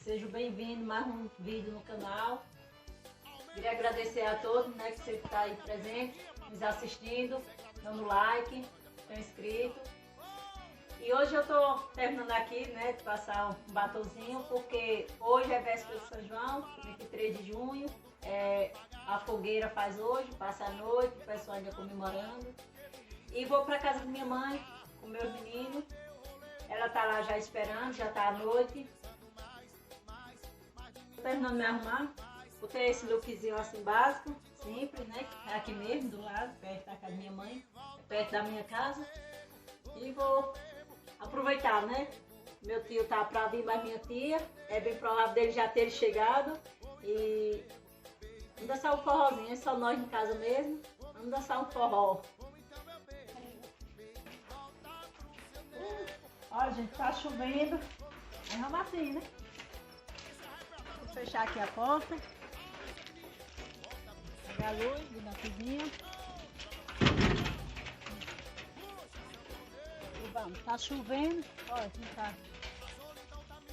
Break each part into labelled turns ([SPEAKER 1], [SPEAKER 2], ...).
[SPEAKER 1] Sejam bem-vindos a mais um vídeo no canal. Queria agradecer a todos, né, que sempre está aí presente, nos assistindo, dando like, estão inscritos. E hoje eu estou terminando aqui, né, de passar um batonzinho, porque hoje é véspera de São João, 23 de junho. A fogueira faz hoje, passa a noite, o pessoal ainda comemorando. E vou para casa da minha mãe, com meus meninos. Ela tá lá já esperando, já tá à noite. Tô terminando de me arrumar. Botei esse lookzinho assim básico, simples, né? É aqui mesmo, do lado, perto da casa da minha mãe, perto da minha casa. E vou aproveitar, né? Meu tio tá pra vir, mas minha tia, é bem provável dele já ter chegado. E vamos dançar um forrozinho, é só nós em casa mesmo. Vamos dançar um forró. Olha, gente, tá chovendo. Vamos assim, né? Vou fechar aqui a porta. Apagar a luz na cozinha. E vamos, tá chovendo. Olha, assim tá.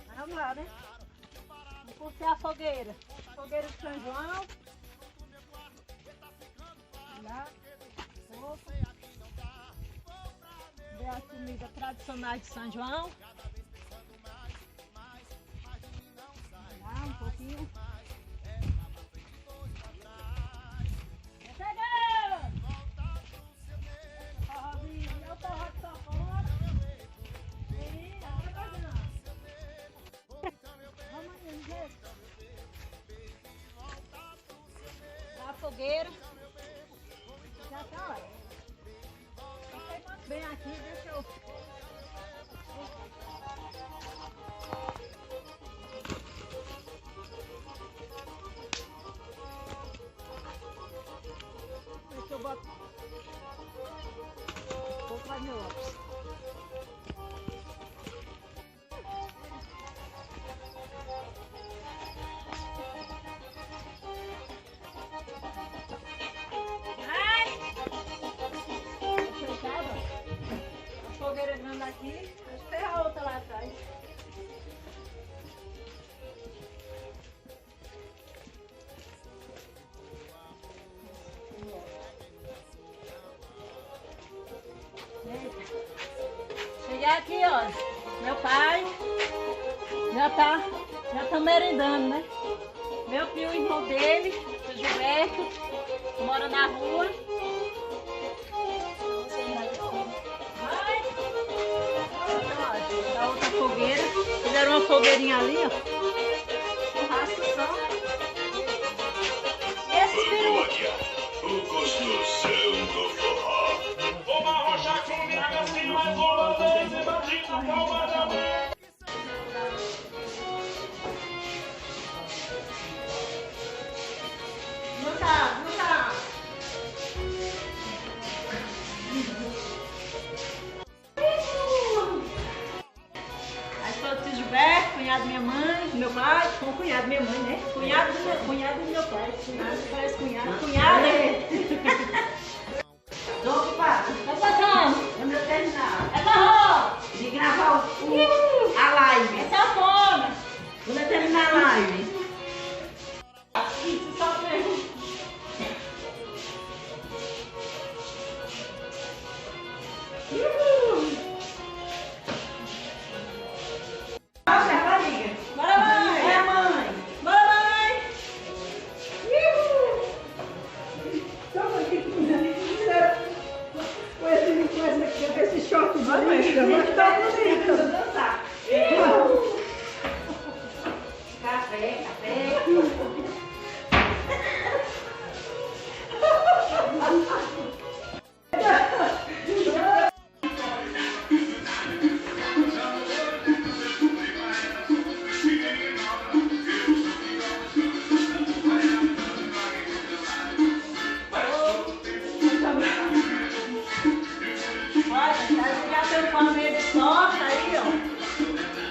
[SPEAKER 1] Mas vamos lá, né? Vamos curtir a fogueira. Fogueira de São João. Lá. Opa. Ver as comidas tradicionais de São João. Lá um pouquinho. Chegando! Forrozinho, meu forró de sanfona. E agora vai não. Vamos aí, gente. Lá a fogueira. Já tá, olha. Bem aqui, deixa eu... Deixa eu botar... Vou fazer meu óculos. Fogueira grande aqui, acho que tem a outra lá atrás. Cheguei aqui, ó. Meu pai já tá merendando, né? Meu tio, irmão dele, o Gilberto, mora na rua. A outra fogueira, fizeram uma fogueirinha ali, ó. Churrasco só. Esses perus.
[SPEAKER 2] O construção do forró. Vamos arrochar comigo assim mais uma vez e bate na palma da mão.
[SPEAKER 1] Não tá. Cunhado da minha mãe, meu pai, com cunhado da minha mãe, né? Cunhado do meu pai. Cunhado parece cunhado. Cunhado é. Tô ocupado. Tá passando. Quando eu terminar. É forró. De gravar a live. É sanfona. Quando eu terminar a live. Isso só mesmo. Esse short vai estar bonito. Café.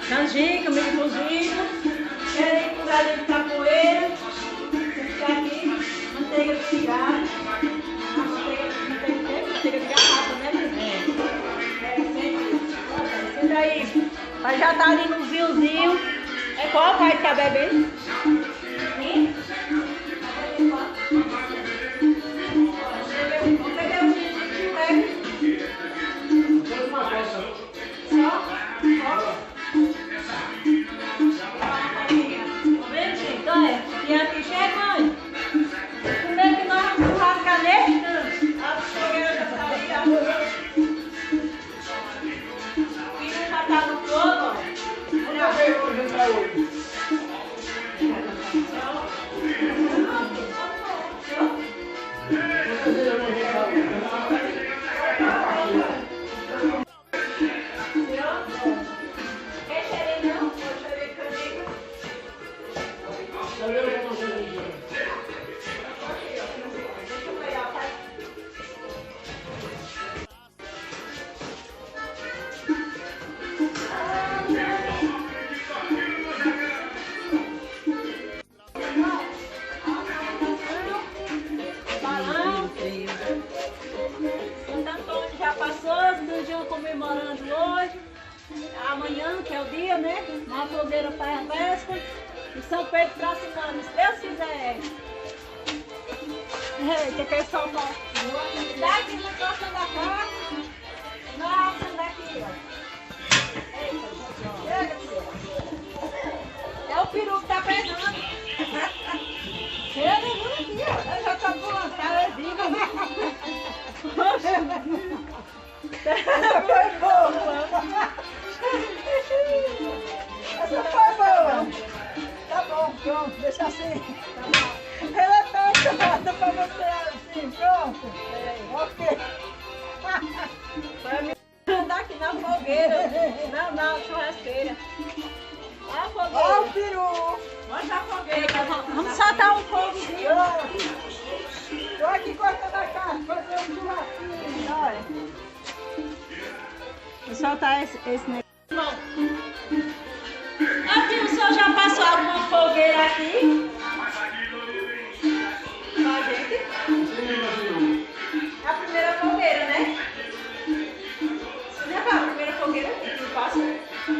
[SPEAKER 1] Canjica, meio cozido, querem com galinha de capoeira, ficar aqui, manteiga de cigarro, manteiga de garrafa, né? sempre aí, mas já tá ali no viozinho, é qual, pai? vai estar bebendo? Sim? Vamos beber um pouquinho, bebe. Só? Olha, e aqui chega, mãe. Como é que nós vamos churrascar nesse canto? A fogueira já está aí, ó. O filho já está no fogo, ó. Olha ver onde está ele. Quer cheirinho não? Pode cheirinho comigo. Já passou, estão comemorando hoje, amanhã que é o dia, né? Uma fogueira para a festa e São Pedro para semana, se Deus quiser. Eita, quer soltar? Daqui na costa da casa. Nossa, daqui, ó. Eita, chega, filha. É o peru que tá pegando. Chega, aqui, ó. Eu já tô pulando, tá? Eu digo, né? Essa foi boa! Essa foi boa! Tá bom, pronto, deixa assim. Tá bom. Ela é toda pra você assim, pronto. Ok. Pra mim andar aqui na fogueira, na churrasqueira. Olha a fogueira. Olha o peru. Olha a fogueira. Vamos soltar um fogozinho. Estou aqui cortando a carne, fazer um churrasquinho. Olha. Vou soltar esse negócio. Aqui o senhor já passou alguma fogueira aqui? Com a gente? A primeira fogueira, né? Não é a primeira fogueira que passa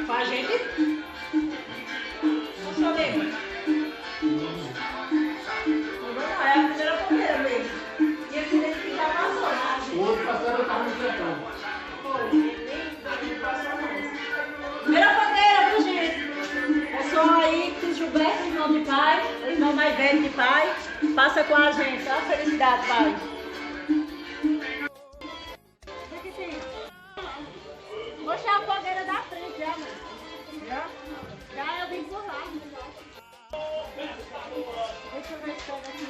[SPEAKER 1] com a gente? Não sou mesmo. Não, é a primeira fogueira mesmo. E aqui dentro que já passou, né?
[SPEAKER 3] O outro passado estava no sertão.
[SPEAKER 1] Primeira fogueira, viu, gente? Pessoal aí, que Gilberto, irmão de pai, irmão mais velho de pai, passa com a gente, ó, felicidade, pai. Puxa a fogueira da frente, já, mãe. Já eu vim por lá. Deixa eu ver se pega aqui.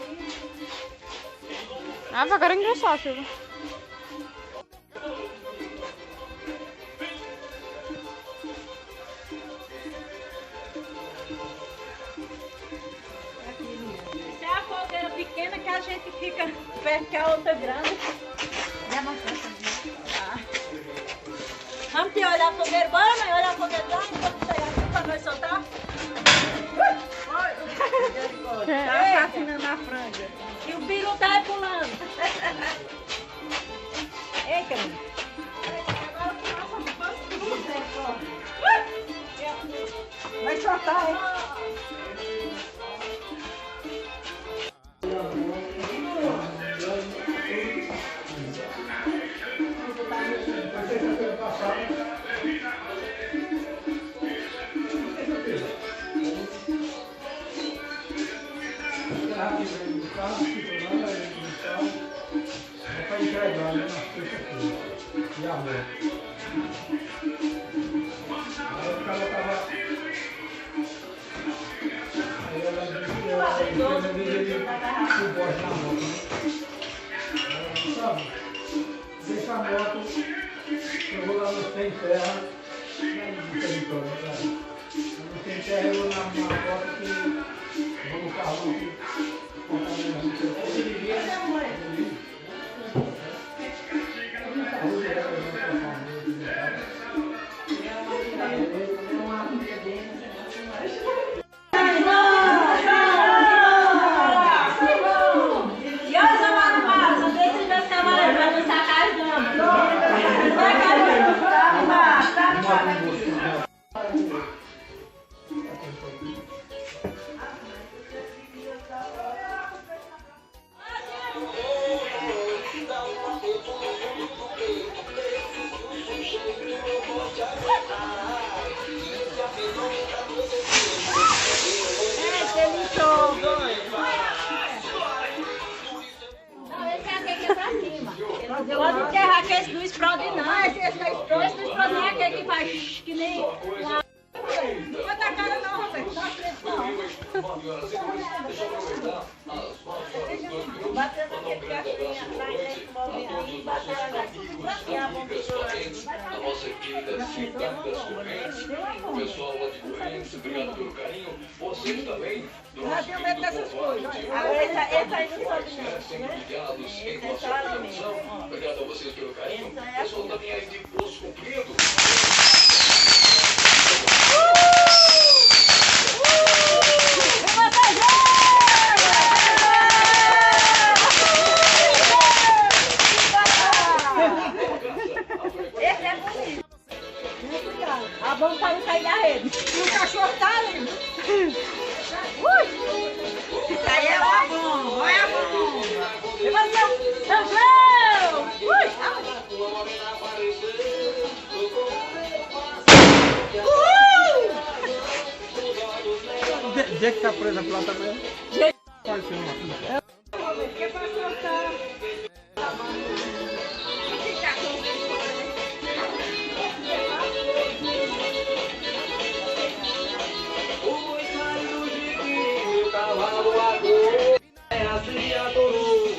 [SPEAKER 4] Ah, agora engrossar, Silvia.
[SPEAKER 1] Essa é a fogueira pequena que a gente fica perto que a outra grande. Vamos te olhar a fogueira, bora, mãe? Olha a fogueira lá, vamos pegar aqui pra nós soltar. Tá assassinando a franga. E o peru tá pulando. Eita, agora o nosso vai soltar, hein?
[SPEAKER 3] Deixa a moto, eu vou lá no Sem Terra, no território, no Sem Terra eu vou na moto que eu vou no carro aqui,
[SPEAKER 1] Ele entrou, não, esse é aquele que é pra cima. Pode enterrar que esse não explode não. Esse não explode nem aquele que faz que nem lá. Não vai dar cara não, Roberto. Não acredito não. Batendo aquele gatinho atrás desse movimento. Batendo aqui. A
[SPEAKER 2] nossa querida cidade das correntes, o pessoal lá de Correntes, obrigado pelo carinho. Vocês também.
[SPEAKER 1] Já tenho medo dessas coisas. Esse aí não sobe não.
[SPEAKER 2] Sempre ligados em nossa programação. Obrigado a vocês pelo carinho. O pessoal também aí de Poço Comprido.
[SPEAKER 1] Esse é bonito. A bomba para não cair da rede. E o cachorro tá ali. Isso aí é uma bomba, olha a bomba. Levanta, São João.
[SPEAKER 3] Dia que tá presa lá também. Pode ser uma.
[SPEAKER 1] Que é pra soltar.
[SPEAKER 2] O boi saiu do jipe, o cavalo agou, terra se adorou.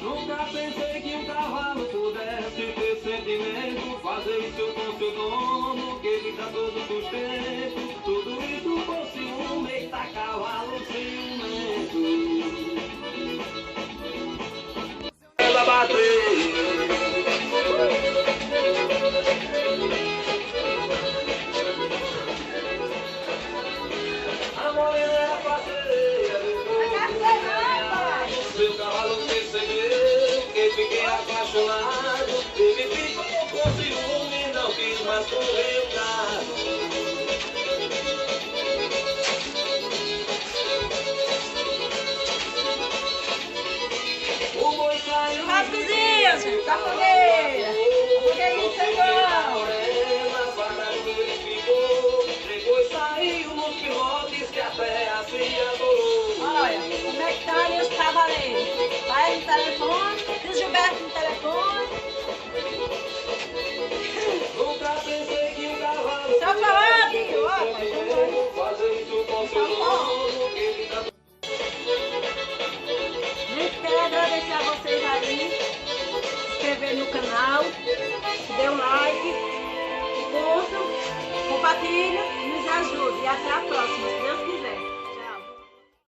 [SPEAKER 2] Nunca pensei que um cavalo pudesse ter sentimento, fazer isso com seu dono, que ele dá todo sustento. Tudo isso por ciúme, eita cavalo ciumento. Ela bateu. A morena era parceira, seu cavalo percebeu que fiquei apaixonado. Ele ficou com ciúme, não quis mais correr o carro. O boi saiu
[SPEAKER 1] As cozinhas, gente, tá fogueira. Que isso, irmão?
[SPEAKER 2] Depois saiu nos pilotes que a terra se adorou.
[SPEAKER 1] Olha, como é que tá ali os cavaleiros? Vai no telefone, diz Gilberto no telefone.
[SPEAKER 2] Nunca pensei que um cavalo
[SPEAKER 1] Só falar, tio, ó.
[SPEAKER 2] fazer isso com seu dono, que ele tá.
[SPEAKER 1] Gente, quero agradecer a vocês aí, se inscrever no canal, dê um like.